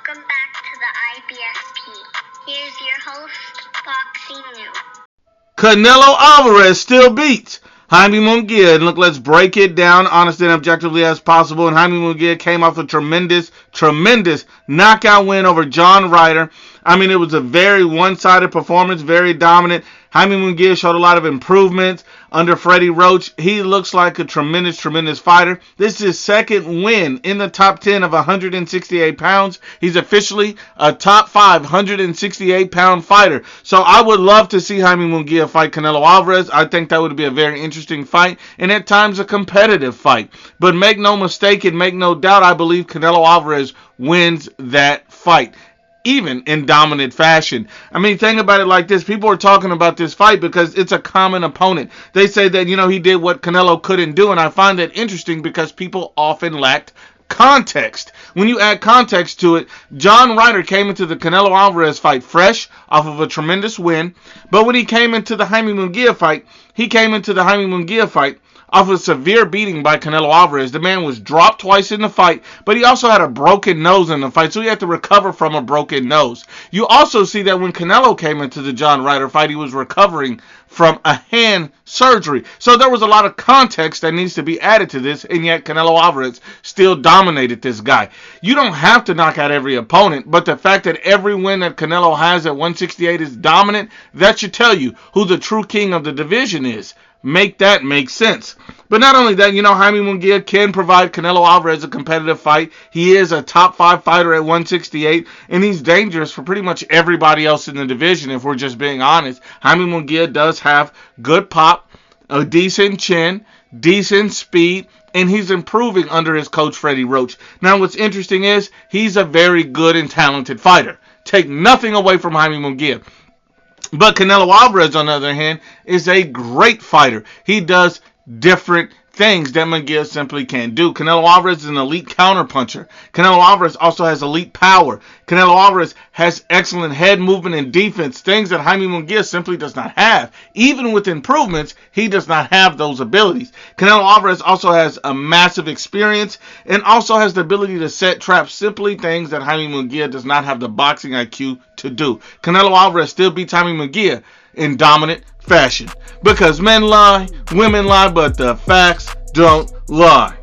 Welcome back to the IBFP. Here's your host, Boxing New. Canelo Alvarez still beats Jaime Munguia. And look, let's break it down honestly and objectively as possible. And Jaime Munguia came off a tremendous knockout win over John Ryder. I mean, it was a very one-sided performance, very dominant. Jaime Munguia showed a lot of improvements under Freddie Roach. He looks like a tremendous fighter. This is his second win in the top 10 of 168 pounds. He's officially a top 5 168-pound fighter. So I would love to see Jaime Munguia fight Canelo Alvarez. I think that would be a very interesting fight and at times a competitive fight. But make no mistake and make no doubt, I believe Canelo Alvarez wins that fight, even in dominant fashion. I mean, think about it like this. People are talking about this fight because it's a common opponent. They say that, he did what Canelo couldn't do, and I find that interesting because people often lacked context. When you add context to it, John Ryder came into the Canelo Alvarez fight fresh off of a tremendous win, but when he came into the Jaime Munguia fight, off a severe beating by Canelo Alvarez. The man was dropped twice in the fight, but he also had a broken nose in the fight, so he had to recover from a broken nose. You also see that when Canelo came into the John Ryder fight, he was recovering from a hand surgery. So there was a lot of context that needs to be added to this, and yet Canelo Alvarez still dominated this guy. You don't have to knock out every opponent, but the fact that every win that Canelo has at 168 is dominant, that should tell you who the true king of the division is. Make that make sense. But not only that, Jaime Munguia can provide Canelo Alvarez a competitive fight. He is a top 5 fighter at 168, and he's dangerous for pretty much everybody else in the division, if we're just being honest. Jaime Munguia does have good pop, a decent chin, decent speed, and he's improving under his coach Freddie Roach. Now, what's interesting is he's a very good and talented fighter. Take nothing away from Jaime Munguia. But Canelo Alvarez, on the other hand, is a great fighter. He does different things that Munguia simply can't do. Canelo Alvarez is an elite counterpuncher. Canelo Alvarez also has elite power. Canelo Alvarez has excellent head movement and defense, things that Jaime Munguia simply does not have. Even with improvements, he does not have those abilities. Canelo Alvarez also has a massive experience and also has the ability to set traps, simply things that Jaime Munguia does not have the boxing IQ to do. Canelo Alvarez still beats Jaime Munguia in dominant fashion. Because men lie, women lie, but the facts don't lie.